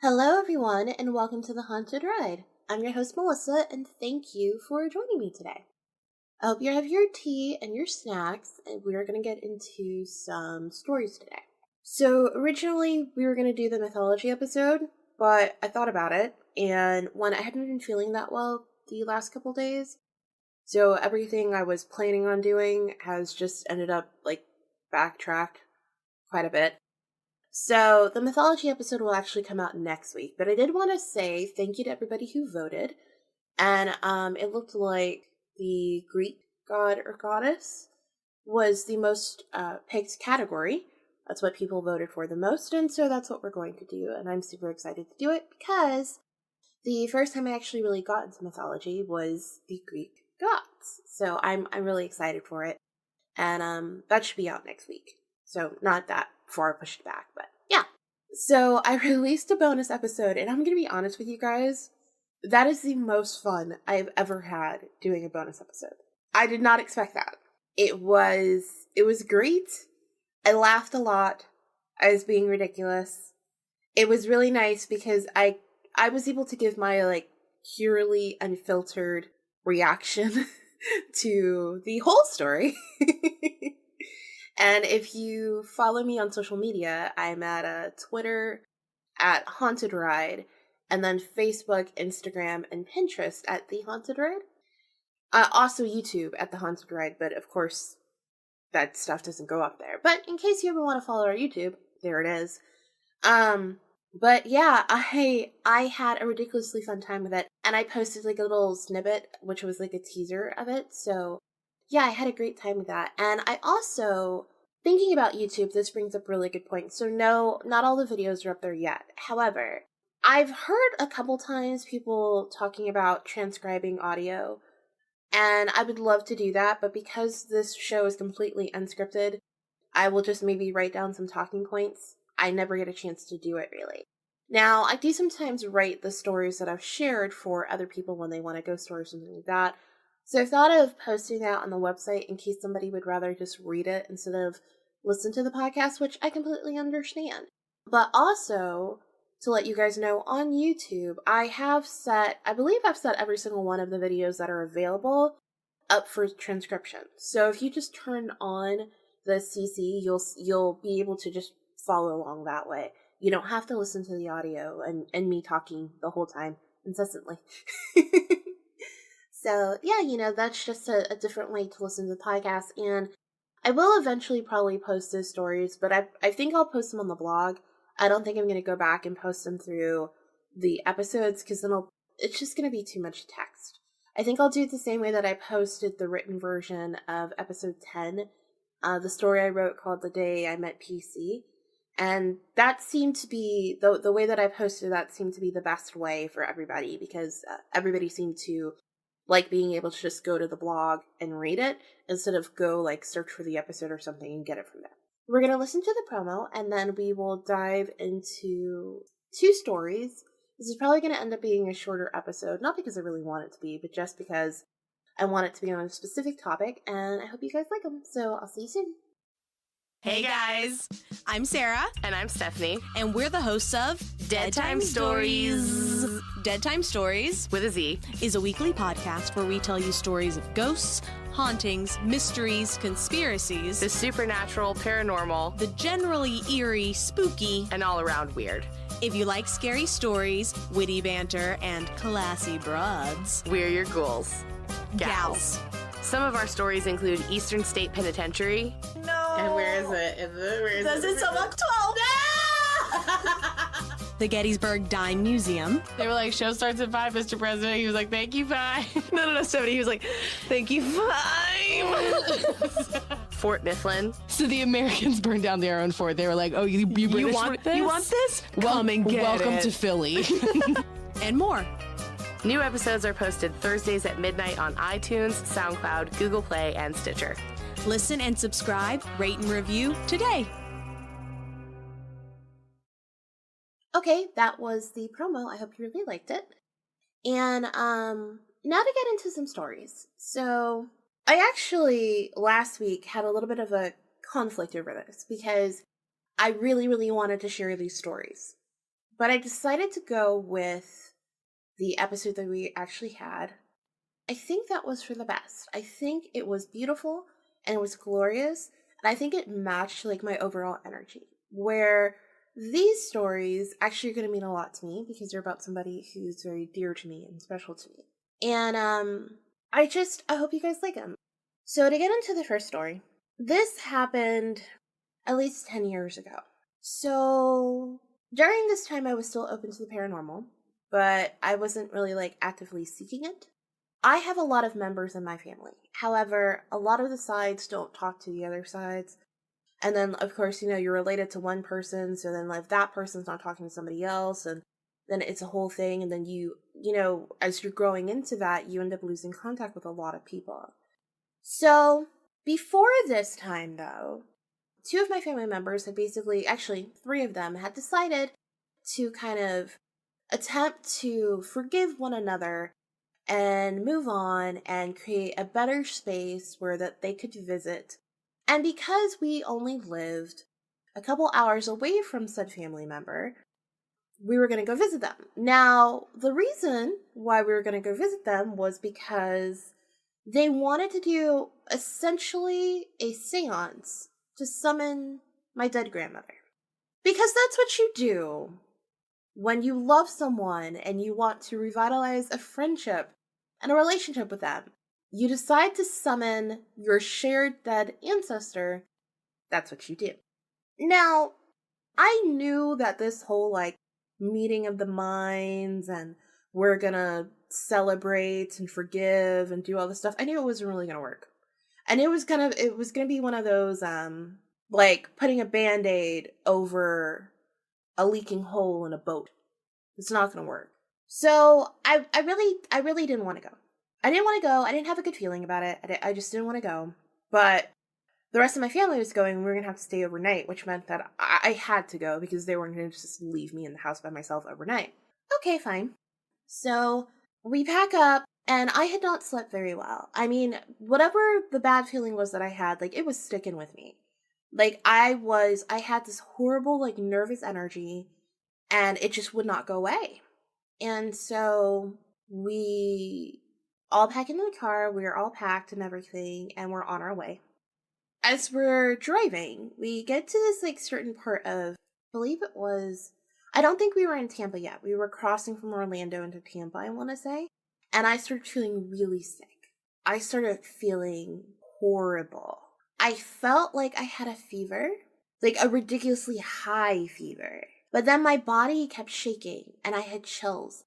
Hello, everyone, and welcome to The Haunted Ride. I'm your host, Melissa, and thank you for joining me today. I hope you have your tea and your snacks, and we are going to get into some stories today. So, originally, we were going to do the mythology episode, but I thought about it, and one, I hadn't been feeling that well the last couple days, so everything I was planning on doing has just ended up, backtracked quite a bit. So, the mythology episode will actually come out next week, but I did want to say thank you to everybody who voted. And it looked like the Greek god or goddess was the most picked category. That's what people voted for the most, and so that's what we're going to do. And I'm super excited to do it because the first time I actually really got into mythology was the Greek gods. So I'm really excited for it. And that should be out next week. So not that far pushed back, but yeah. So I released a bonus episode, and I'm going to be honest with you guys. That is the most fun I've ever had doing a bonus episode. I did not expect that. It was great. I laughed a lot. I was being ridiculous. It was really nice because I was able to give my purely unfiltered reaction to the whole story. And if you follow me on social media, I'm at Twitter at Haunted Ride, and then Facebook, Instagram, and Pinterest at The Haunted Ride. Also YouTube at The Haunted Ride, but of course that stuff doesn't go up there. But in case you ever want to follow our YouTube, there it is. But yeah, I had a ridiculously fun time with it, and I posted a little snippet, which was a teaser of it, so yeah, I had a great time with that. And I also, thinking about YouTube, this brings up a really good point. So no, not all the videos are up there yet. However, I've heard a couple times people talking about transcribing audio, and I would love to do that, but because this show is completely unscripted, I will just maybe write down some talking points. I never get a chance to do it, really. Now, I do sometimes write the stories that I've shared for other people when they want a ghost story or something like that. So I thought of posting that on the website in case somebody would rather just read it instead of listen to the podcast, which I completely understand. But also, to let you guys know, on YouTube, I believe I've set every single one of the videos that are available up for transcription. So if you just turn on the CC, you'll be able to just follow along that way. You don't have to listen to the audio and me talking the whole time incessantly. So, yeah, that's just a different way to listen to the podcast, and I will eventually probably post those stories, but I think I'll post them on the blog. I don't think I'm going to go back and post them through the episodes, because then it's just going to be too much text. I think I'll do it the same way that I posted the written version of episode 10, the story I wrote called The Day I Met PC, and that seemed to be, the way that I posted that seemed to be the best way for everybody, because everybody seemed to like being able to just go to the blog and read it instead of go search for the episode or something and get it from there. We're going to listen to the promo, and then we will dive into 2 stories. This is probably going to end up being a shorter episode, not because I really want it to be, but just because I want it to be on a specific topic, and I hope you guys like them. So I'll see you soon. Hey guys, I'm Sarah. and I'm Stephanie. And we're the hosts of Dead Time Stories. Dead Time Stories With a Z. is a weekly podcast where we tell you stories of ghosts, hauntings, mysteries, conspiracies, The supernatural, paranormal, the generally eerie, spooky. and all around weird. If you like scary stories, witty banter, and classy broads, We're your ghouls. gals. Some of our stories include Eastern State Penitentiary. No. And where is it? Where is Does it sum up 12? The Gettysburg Dime Museum. They were like, show starts at 5, Mr. President. He was like, thank you, 5. No, 70. He was like, thank you, 5. Fort Mifflin. So the Americans burned down their own fort. They were like, "Oh, you British want this? You want this? Come and get welcome it." to Philly." And more. New episodes are posted Thursdays at midnight on iTunes, SoundCloud, Google Play, and Stitcher. Listen and subscribe, rate and review today. Okay, that was the promo. I hope you really liked it. And now to get into some stories. So I actually last week had a little bit of a conflict over this because I really, really wanted to share these stories. but I decided to go with the episode that we actually had. I think that was for the best. I think it was beautiful and it was glorious, and I think it matched like my overall energy. Where these stories actually are going to mean a lot to me because they're about somebody who's very dear to me and special to me. And I hope you guys like them. So to get into the first story, this happened at least 10 years ago. So during this time, I was still open to the paranormal, but I wasn't really like actively seeking it. I have a lot of members in my family. However, a lot of the sides don't talk to the other sides. And then, of course, you're related to one person, so then if that person's not talking to somebody else, and then it's a whole thing, and then as you're growing into that, you end up losing contact with a lot of people. So, before this time, though, 2 of my family members actually 3 of them had decided to kind of attempt to forgive one another and move on and create a better space where that they could visit. And because we only lived a couple hours away from said family member, we were going to go visit them. Now, the reason why we were going to go visit them was because they wanted to do essentially a seance to summon my dead grandmother. Because that's what you do when you love someone and you want to revitalize a friendship and a relationship with them. You decide to summon your shared dead ancestor. That's what you do. Now, I knew that this whole meeting of the minds and we're gonna celebrate and forgive and do all this stuff, I knew it wasn't really gonna work. And it was gonna be one of those putting a band-aid over a leaking hole in a boat. It's not gonna work. So I really didn't want to go. I didn't want to go. I didn't have a good feeling about it. I just didn't want to go. But the rest of my family was going. We were going to have to stay overnight, which meant that I had to go because they weren't going to just leave me in the house by myself overnight. Okay, fine. So we pack up, and I had not slept very well. I mean, whatever the bad feeling was that I had, it was sticking with me. I had this horrible, nervous energy, and it just would not go away. And so we all pack into the car, we were all packed and everything, and we're on our way. As we're driving, we get to this certain part of, I believe it was, I don't think we were in Tampa yet. We were crossing from Orlando into Tampa, I want to say. And I started feeling really sick. I started feeling horrible. I felt like I had a fever, a ridiculously high fever. But then my body kept shaking and I had chills.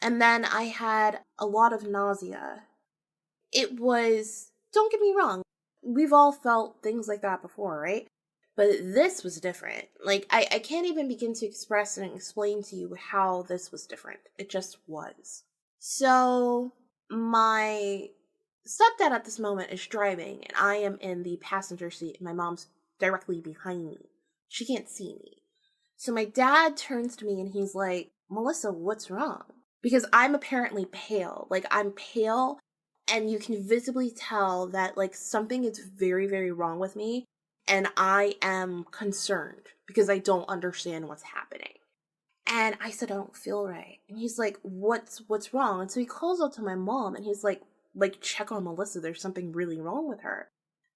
And then I had a lot of nausea. It was, don't get me wrong, we've all felt things like that before, right? But this was different. I can't even begin to express and explain to you how this was different. It just was. So, my stepdad at this moment is driving, and I am in the passenger seat, and my mom's directly behind me. She can't see me. So my dad turns to me, and he's like, Melissa, what's wrong? Because I'm apparently pale. I'm pale, and you can visibly tell that, something is very, very wrong with me, and I am concerned because I don't understand what's happening. And I said, I don't feel right. And he's like, what's wrong? And so he calls out to my mom, and he's like, check on Melissa. There's something really wrong with her.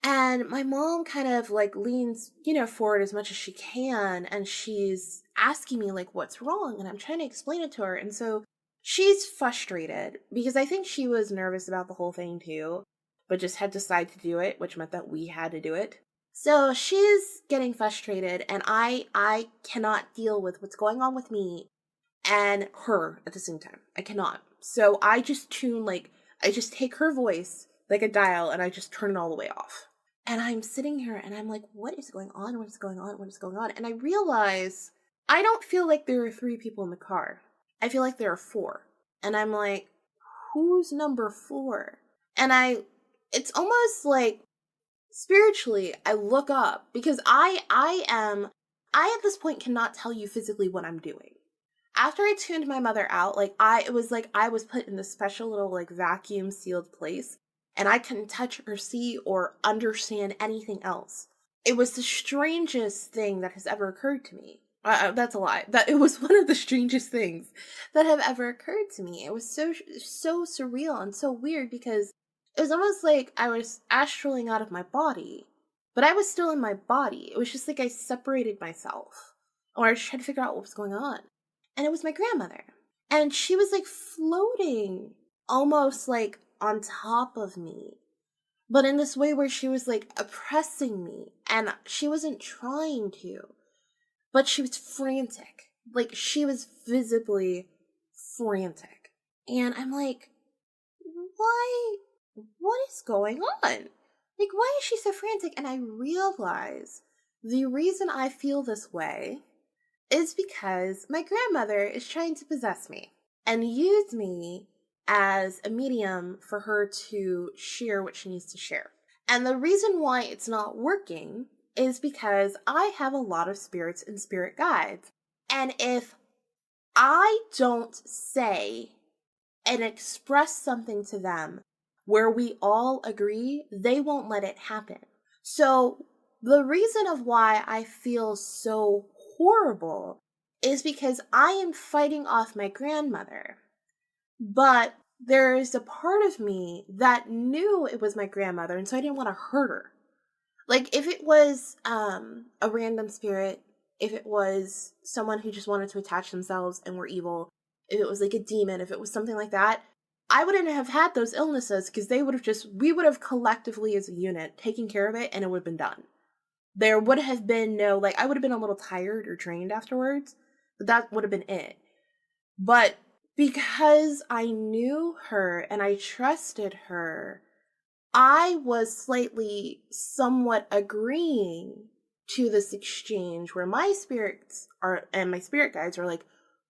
And my mom kind of leans, forward as much as she can, and she's asking me what's wrong, and I'm trying to explain it to her. And so she's frustrated because I think she was nervous about the whole thing too, but just had decided to do it, which meant that we had to do it. So she's getting frustrated, and I cannot deal with what's going on with me and her at the same time. I cannot. So I just I just take her voice like a dial, and I just turn it all the way off. And I'm sitting here, and I'm like, what is going on? What is going on? What is going on? And I realize I don't feel like there are 3 people in the car. I feel like there are 4. And I'm like, who's number 4? And it's almost spiritually, I look up because I at this point cannot tell you physically what I'm doing. After I tuned my mother out, I was put in this special little vacuum sealed place, and I couldn't touch or see or understand anything else. It was the strangest thing that has ever occurred to me. That's a lie. That it was one of the strangest things that have ever occurred to me. It was so surreal and so weird because it was almost like I was astraling out of my body, but I was still in my body. It was just like I separated myself, or I was trying to figure out what was going on. And it was my grandmother, and she was like floating, almost like on top of me, but in this way where she was like oppressing me, and she wasn't trying to. But she was frantic. Like, she was visibly frantic. And I'm like, why? What is going on? Like, why is she so frantic? And I realize the reason I feel this way is because my grandmother is trying to possess me and use me as a medium for her to share what she needs to share. And the reason why it's not working is because I have a lot of spirits and spirit guides. And if I don't say and express something to them where we all agree, they won't let it happen. So the reason of why I feel so horrible is because I am fighting off my grandmother. But there is a part of me that knew it was my grandmother, and so I didn't want to hurt her. Like, if it was a random spirit, if it was someone who just wanted to attach themselves and were evil, if it was like a demon, if it was something like that, I wouldn't have had those illnesses because we would have collectively as a unit taken care of it and it would have been done. There would have been no, like, I would have been a little tired or drained afterwards, but that would have been it. But because I knew her and I trusted her, I was slightly somewhat agreeing to this exchange where my spirits are, and my spirit guides are like,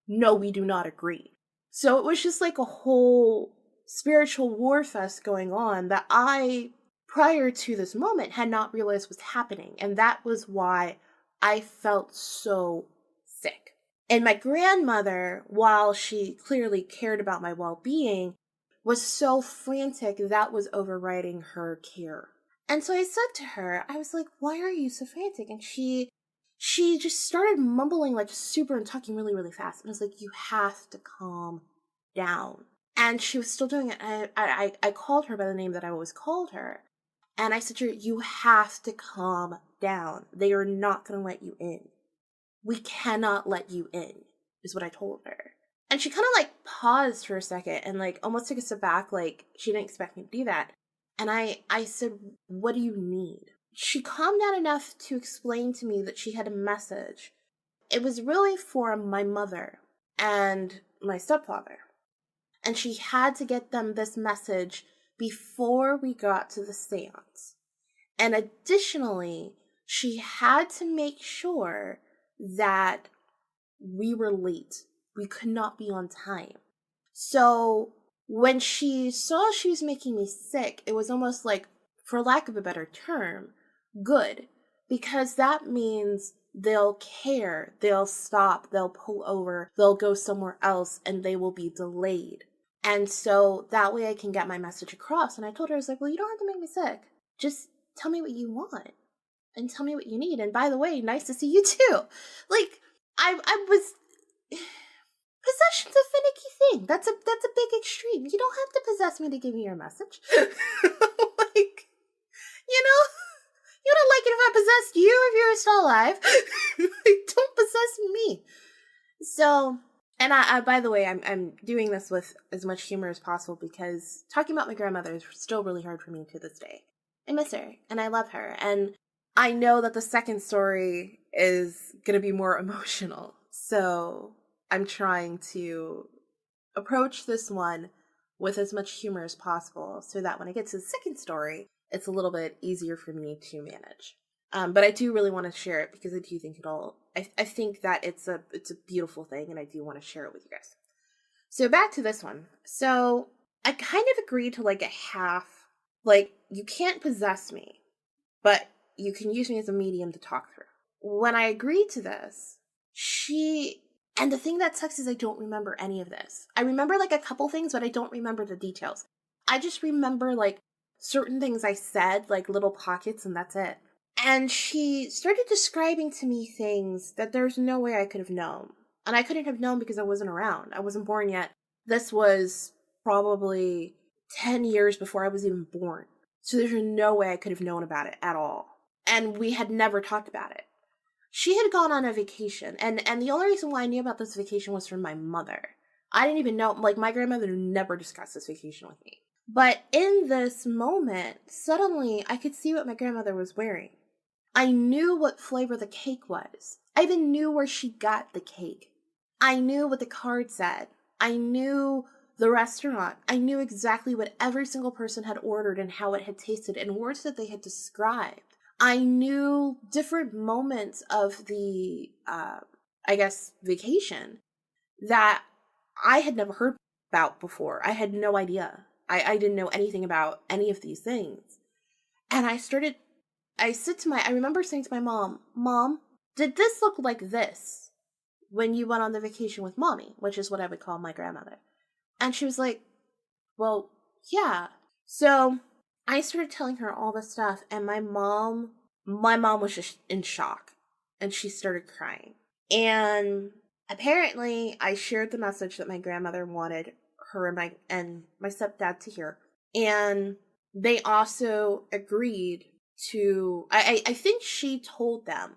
no, we do not agree. So it was just like a whole spiritual war fest going on that I, prior to this moment, had not realized was happening. And that was why I felt so sick. And my grandmother, while she clearly cared about my well-being, was so frantic that was overriding her care. And so I said to her, I was like, why are you so frantic? And she just started mumbling like super and talking really, really fast. And I was like, you have to calm down. And she was still doing it. I called her by the name that I always called her. And I said to her, you have to calm down. They are not going to let you in. We cannot let you in, is what I told her. And she kind of like paused for a second and like almost took a step back, like she didn't expect me to do that. And I said, what do you need? She calmed down enough to explain to me that she had a message. It was really for my mother and my stepfather. And she had to get them this message before we got to the seance. And additionally, she had to make sure that we were late. We could not be on time. So when she saw she was making me sick, it was almost like, for lack of a better term, good. Because that means they'll care, they'll stop, they'll pull over, they'll go somewhere else, and they will be delayed. And so that way I can get my message across. And I told her, I was like, well, you don't have to make me sick. Just tell me what you want. And tell me what you need. And by the way, nice to see you too. Like, I was... Possession's a finicky thing. That's a big extreme. You don't have to possess me to give me your message. Like, you know, you don't like it if I possessed you if you're still alive. Don't possess me. So, and I by the way, I'm doing this with as much humor as possible because talking about my grandmother is still really hard for me to this day. I miss her and I love her, and I know that the second story is going to be more emotional. So I'm trying to approach this one with as much humor as possible so that when I get to the second story, it's a little bit easier for me to manage. But I do really want to share it because I do think I think that it's a beautiful thing, and I do want to share it with you guys. So back to this one. So I kind of agreed to like a half, like, you can't possess me, but you can use me as a medium to talk through. When I agreed to this, and the thing that sucks is I don't remember any of this. I remember like a couple things, but I don't remember the details. I just remember like certain things I said, like little pockets, and that's it. And she started describing to me things that there's no way I could have known. And I couldn't have known because I wasn't around. I wasn't born yet. This was probably 10 years before I was even born. So there's no way I could have known about it at all. And we had never talked about it. She had gone on a vacation. And the only reason why I knew about this vacation was from my mother. I didn't even know, like, my grandmother never discussed this vacation with me. But in this moment, suddenly I could see what my grandmother was wearing. I knew what flavor the cake was. I even knew where she got the cake. I knew what the card said. I knew the restaurant. I knew exactly what every single person had ordered and how it had tasted and words that they had described. I knew different moments of the, vacation that I had never heard about before. I had no idea. I didn't know anything about any of these things. And I remember saying to my Mom, did this look like this when you went on the vacation with Mommy, which is what I would call my grandmother? And she was like, well, yeah. So I started telling her all this stuff, and my mom was just in shock, and she started crying. And apparently I shared the message that my grandmother wanted her and my stepdad to hear. And they also agreed to, I think she told them,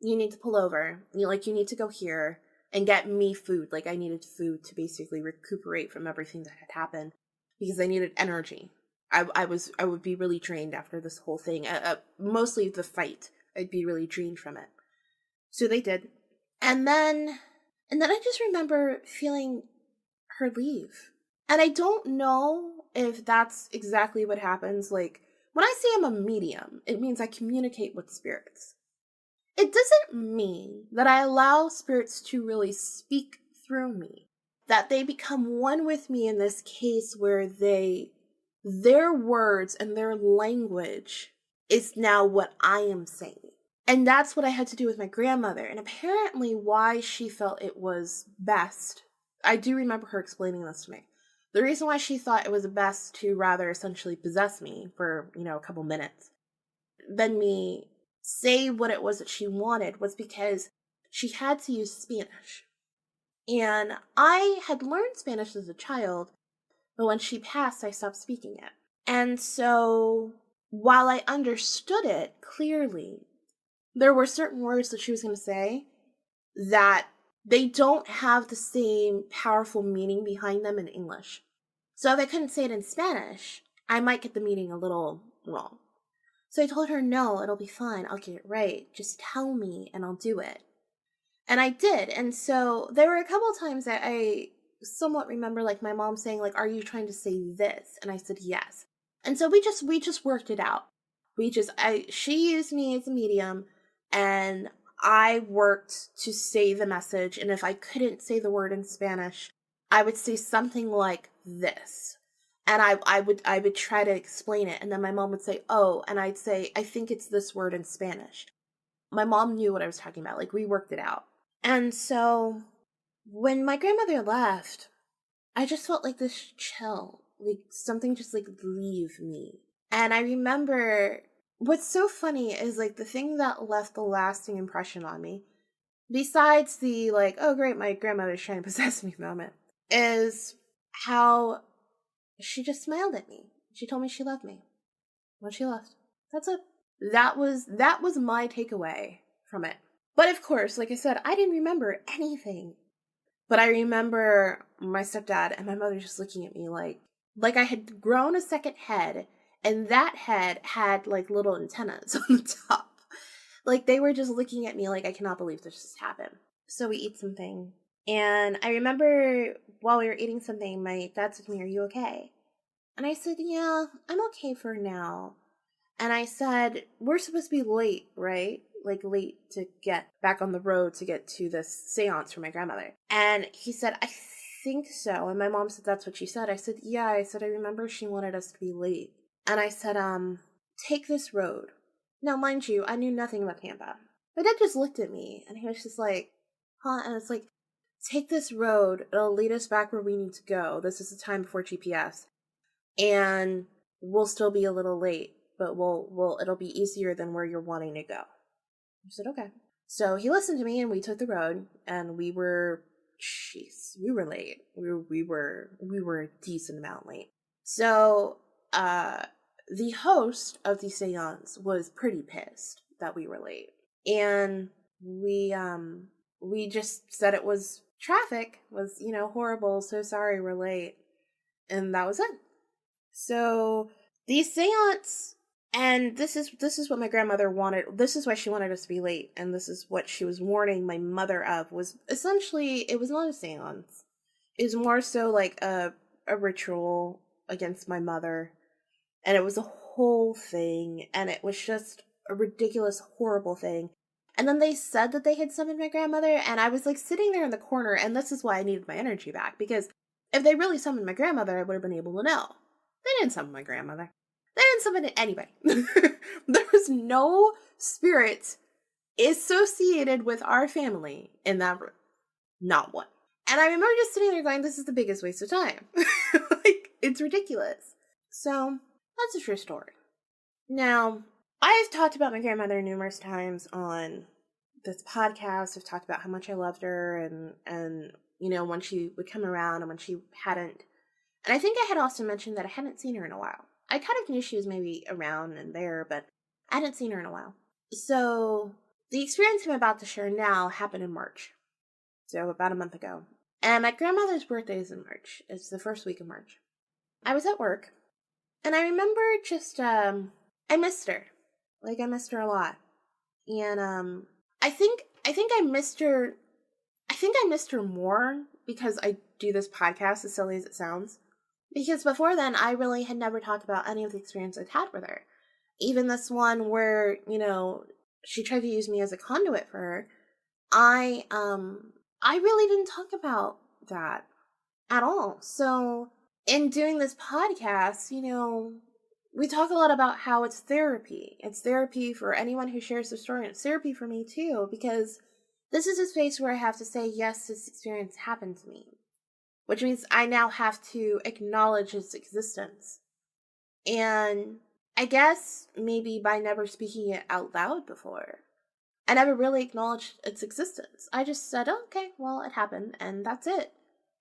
you need to pull over. You need to go here and get me food. Like, I needed food to basically recuperate from everything that had happened because I needed energy. I would be really drained after this whole thing. Mostly the fight. I'd be really drained from it. So they did. And then I just remember feeling her leave. And I don't know if that's exactly what happens. Like, when I say I'm a medium, it means I communicate with spirits. It doesn't mean that I allow spirits to really speak through me. That they become one with me in this case where their words and their language is now what I am saying. And that's what I had to do with my grandmother. And apparently why she felt it was best, I do remember her explaining this to me. The reason why she thought it was best to rather essentially possess me for, a couple minutes than me say what it was that she wanted was because she had to use Spanish. And I had learned Spanish as a child, but when she passed, I stopped speaking it. And so while I understood it clearly, there were certain words that she was going to say that they don't have the same powerful meaning behind them in English. So if I couldn't say it in Spanish, I might get the meaning a little wrong. So I told her, no, it'll be fine. I'll get it right. Just tell me and I'll do it. And I did. And so there were a couple of times that I somewhat remember, like, my mom saying, like, are you trying to say this? And I said, yes. And so we just worked it out. She used me as a medium, and I worked to say the message. And if I couldn't say the word in Spanish, I would say something like this. And I would try to explain it. And then my mom would say, oh, and I'd say, I think it's this word in Spanish. My mom knew what I was talking about. Like, we worked it out. And so when my grandmother left, I just felt like this chill, like something just like leave me. And I remember what's so funny is, like, the thing that left the lasting impression on me, besides the, like, oh great, my grandmother's trying to possess me moment, is how she just smiled at me. She told me she loved me when she left. That's it. That was my takeaway from it. But of course, like I said, I didn't remember anything. But I remember my stepdad and my mother just looking at me like I had grown a second head, and that head had, like, little antennas on the top. Like, they were just looking at me like, I cannot believe this just happened. So we eat something. And I remember while we were eating something, my dad said to me, are you okay? And I said, yeah, I'm okay for now. And I said, we're supposed to be late, right? Like, late to get back on the road to get to this seance for my grandmother. And he said, I think so. And my mom said, that's what she said. I said, yeah. I said, I remember she wanted us to be late. And I said, take this road. Now, mind you, I knew nothing about Tampa. My dad just looked at me, and he was just like, huh? And it's like, take this road. It'll lead us back where we need to go. This is the time before GPS. And we'll still be a little late. but it'll be easier than where you're wanting to go. I said, okay. So he listened to me and we took the road and we were late. We were a decent amount late. So, the host of the seance was pretty pissed that we were late. And we just said it was traffic was, horrible. So sorry we're late. And that was it. So the seance, and this is what my grandmother wanted. This is why she wanted us to be late. And this is what she was warning my mother of, was essentially, it was not a seance. It was more so like a ritual against my mother. And it was a whole thing. And it was just a ridiculous, horrible thing. And then they said that they had summoned my grandmother, and I was like sitting there in the corner, and this is why I needed my energy back, because if they really summoned my grandmother, I would have been able to know. They didn't summon my grandmother. They didn't summon anybody. There was no spirit associated with our family in that room. Not one. And I remember just sitting there going, this is the biggest waste of time. Like, it's ridiculous. So, that's a true story. Now, I've talked about my grandmother numerous times on this podcast. I've talked about how much I loved her and when she would come around and when she hadn't. And I think I had also mentioned that I hadn't seen her in a while. I kind of knew she was maybe around and there, but I hadn't seen her in a while. So the experience I'm about to share now happened in March. So about a month ago. And my grandmother's birthday is in March. It's the first week of March. I was at work and I remember just, I missed her. Like, I missed her a lot. And, I think I missed her. I think I missed her more because I do this podcast, as silly as it sounds. Because before then, I really had never talked about any of the experience I'd had with her. Even this one where, she tried to use me as a conduit for her. I really didn't talk about that at all. So, in doing this podcast, we talk a lot about how it's therapy. It's therapy for anyone who shares their story. And it's therapy for me too, because this is a space where I have to say, yes, this experience happened to me. Which means I now have to acknowledge its existence. And I guess maybe by never speaking it out loud before, I never really acknowledged its existence. I just said, oh, okay, well, it happened, and that's it.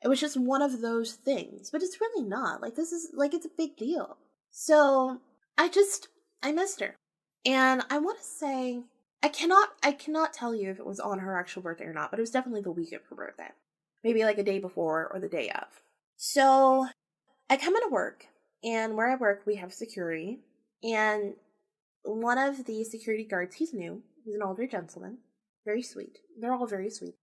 It was just one of those things. But it's really not. Like, this is, like, it's a big deal. So, I missed her. And I want to say, I cannot tell you if it was on her actual birthday or not, but it was definitely the week of her birthday. Maybe like a day before or the day of. So, I come into work, and where I work, we have security. And one of the security guards, he's new. He's an older gentleman. Very sweet. They're all very sweet.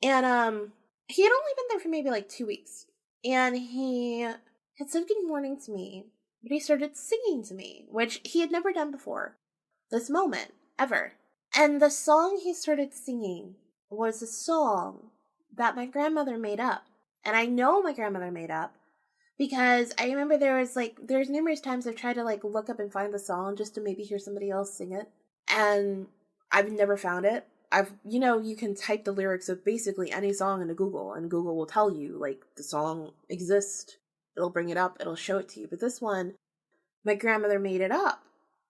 And, he had only been there for maybe like 2 weeks. And he had said good morning to me. But he started singing to me, which he had never done before. This moment, ever. And the song he started singing was a song that my grandmother made up. And I know my grandmother made up because I remember there's numerous times I've tried to look up and find the song just to maybe hear somebody else sing it. And I've never found it. You can type the lyrics of basically any song into Google and Google will tell you the song exists. It'll bring it up, it'll show it to you. But this one, my grandmother made it up.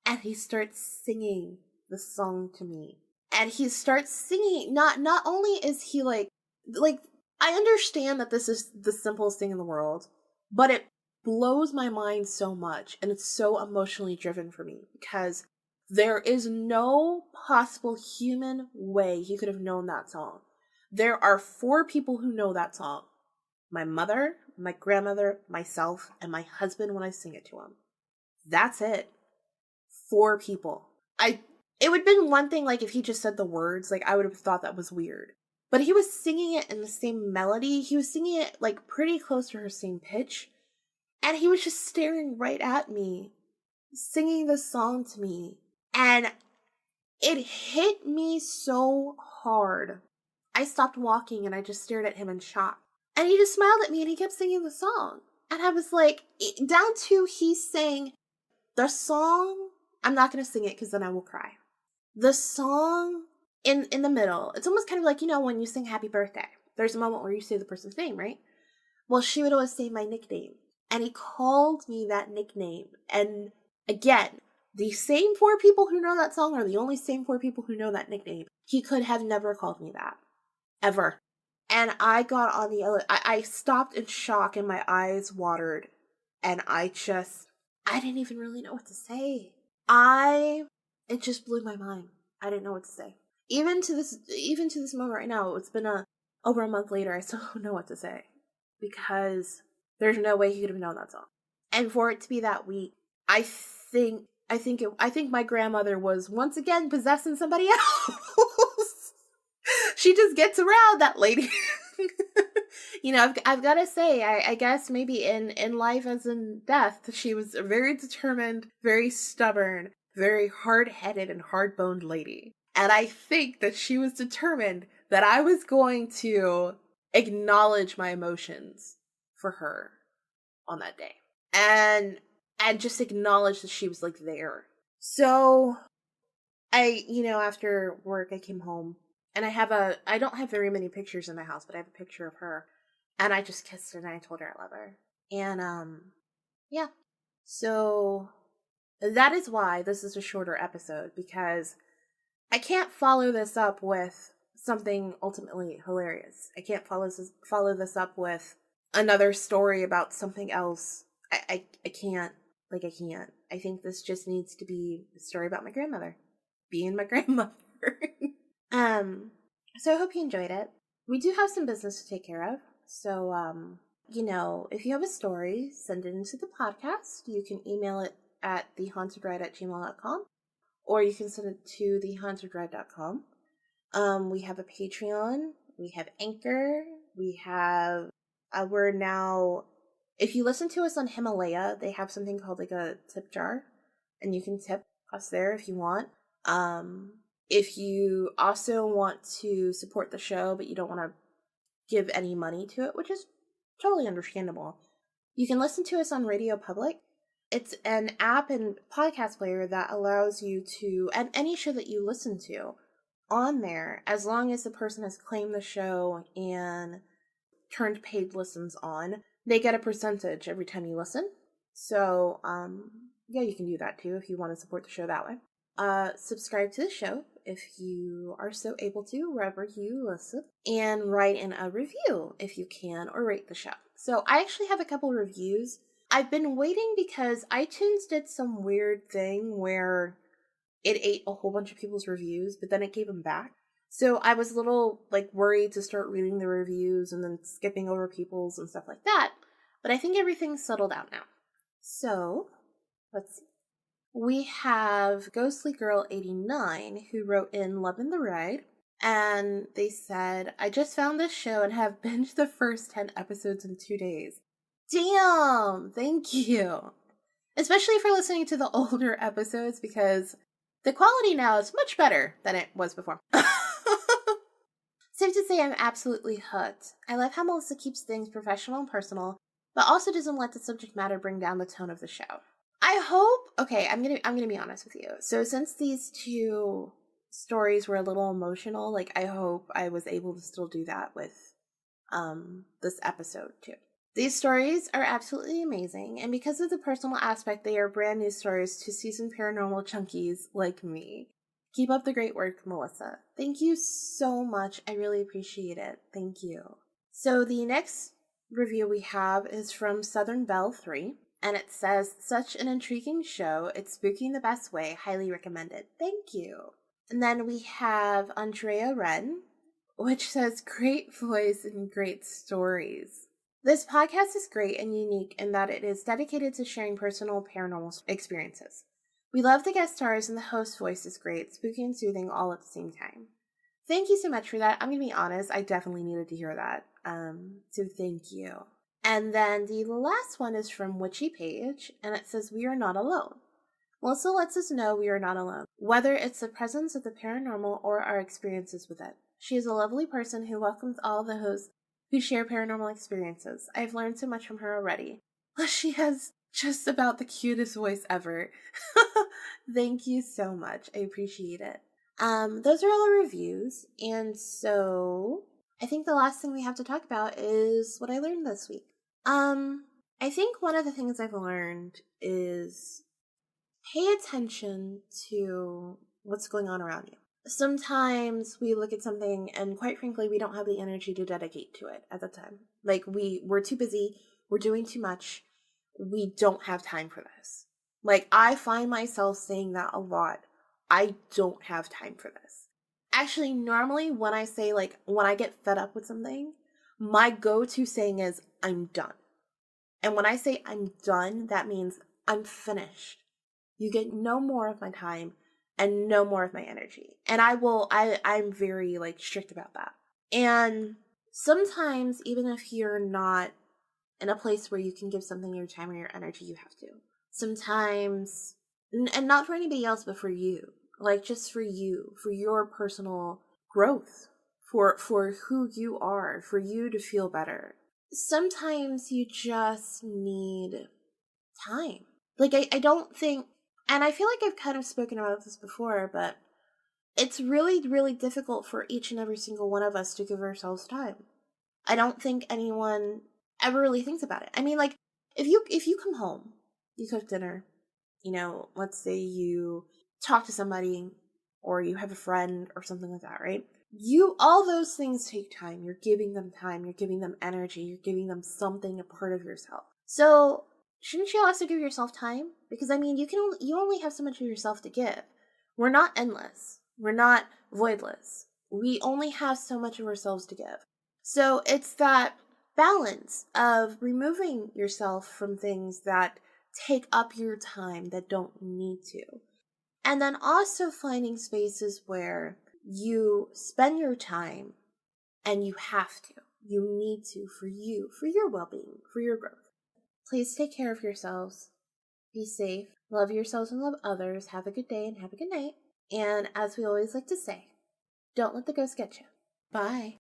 And he starts singing the song to me. And he starts singing, not only is he I understand that this is the simplest thing in the world, but it blows my mind so much. And it's so emotionally driven for me because there is no possible human way he could have known that song. There are 4 people who know that song. My mother, my grandmother, myself, and my husband when I sing it to him. That's it. 4 people. It would have been one thing if he just said the words, I would have thought that was weird. But he was singing it in the same melody. He was singing it pretty close to her same pitch. And he was just staring right at me, singing this song to me. And it hit me so hard. I stopped walking and I just stared at him in shock. And he just smiled at me and he kept singing the song. And I was down to he's saying the song, I'm not going to sing it because then I will cry. The song in the middle, it's almost kind of when you sing happy birthday. There's a moment where you say the person's name, right? Well, she would always say my nickname. And he called me that nickname. And again, the same 4 people who know that song are the only same 4 people who know that nickname. He could have never called me that. Ever. And I got on the I stopped in shock and my eyes watered. And I didn't even really know what to say. It just blew my mind. I didn't know what to say. Even to this moment right now, it's been over a month later, I still don't know what to say. Because there's no way he could have known that song. And for it to be that weak, I think my grandmother was once again possessing somebody else. She just gets around, that lady. You know, I've got to say, I guess maybe in life as in death, she was a very determined, very stubborn, very hard-headed and hard-boned lady. And I think that she was determined that I was going to acknowledge my emotions for her on that day. And just acknowledge that she was, like, there. So, after work, I came home. And I don't have very many pictures in my house, but I have a picture of her. And I just kissed her and I told her I love her. And, yeah. So, that is why this is a shorter episode, because I can't follow this up with something ultimately hilarious. I can't follow this up with another story about something else. I can't. Like, I can't. I think this just needs to be a story about my grandmother. Being my grandmother. So I hope you enjoyed it. We do have some business to take care of. So, if you have a story, send it into the podcast. You can email it at thehauntedride@gmail.com, or you can send it to thehauntedride.com. We have a Patreon. We have Anchor. We have, we're now, if you listen to us on Himalaya, they have something called like a tip jar, and you can tip us there if you want. If you also want to support the show, but you don't want to give any money to it, which is totally understandable, you can listen to us on Radio Public. It's an app and podcast player that allows you to, and any show that you listen to on there, as long as the person has claimed the show and turned paid listens on, they get a percentage every time you listen. So, yeah, you can do that too if you want to support the show that way. Subscribe to the show if you are so able to, wherever you listen, and write in a review if you can, or rate the show. So I actually have a couple reviews. I've been waiting because iTunes did some weird thing where it ate a whole bunch of people's reviews, but then it gave them back. So I was a little worried to start reading the reviews and then skipping over people's and stuff like that. But I think everything's settled out now. So let's see. We have Ghostly Girl 89 who wrote in Lovin' the Ride, and they said, I just found this show and have binged the first 10 episodes in 2 days. Damn! Thank you! Especially for listening to the older episodes, because the quality now is much better than it was before. Safe to say I'm absolutely hooked. I love how Melissa keeps things professional and personal, but also doesn't let the subject matter bring down the tone of the show. I hope, okay, I'm gonna be honest with you. So since these two stories were a little emotional, I hope I was able to still do that with this episode too. These stories are absolutely amazing, and because of the personal aspect, they are brand new stories to seasoned paranormal junkies like me. Keep up the great work, Melissa. Thank you so much. I really appreciate it. Thank you. So the next review we have is from Southern Belle 3. And it says, such an intriguing show. It's spooky in the best way. Highly recommended. Thank you. And then we have Andrea Wren, which says, great voice and great stories. This podcast is great and unique in that it is dedicated to sharing personal paranormal experiences. We love the guest stars and the host voice is great, spooky and soothing all at the same time. Thank you so much for that. I'm going to be honest, I definitely needed to hear that. So thank you. And then the last one is from Witchy Page, and it says, we are not alone. Melissa lets us know we are not alone, whether it's the presence of the paranormal or our experiences with it. She is a lovely person who welcomes all the hosts who share paranormal experiences. I've learned so much from her already. Plus, she has just about the cutest voice ever. Thank you so much. I appreciate it. Those are all the reviews, and so I think the last thing we have to talk about is what I learned this week. I think one of the things I've learned is pay attention to what's going on around you. Sometimes we look at something and quite frankly, we don't have the energy to dedicate to it at the time. Like we're too busy, we're doing too much, we don't have time for this. Like I find myself saying that a lot. I don't have time for this. Actually, normally when I say when I get fed up with something, my go-to saying is I'm done. And when I say I'm done, that means I'm finished. You get no more of my time and no more of my energy. And I'm very strict about that. And sometimes even if you're not in a place where you can give something your time or your energy, you have to. Sometimes, and not for anybody else, but for you. Just for you, for your personal growth, for who you are, for you to feel better. Sometimes you just need time. I don't think, and I feel like I've kind of spoken about this before, but it's really, really difficult for each and every single one of us to give ourselves time. I don't think anyone ever really thinks about it. I mean, if you come home, you cook dinner, let's say you talk to somebody or you have a friend or something like that, right? All those things take time. You're giving them time, you're giving them energy, you're giving them something, a part of yourself. So shouldn't you also give yourself time? Because I mean, you only have so much of yourself to give. We're not endless. We're not voidless. We only have so much of ourselves to give. So it's that balance of removing yourself from things that take up your time that don't need to. And then also finding spaces where you spend your time and you have to. You need to for your well-being, for your growth. Please take care of yourselves. Be safe. Love yourselves and love others. Have a good day and have a good night. And as we always like to say, don't let the ghost get you. Bye.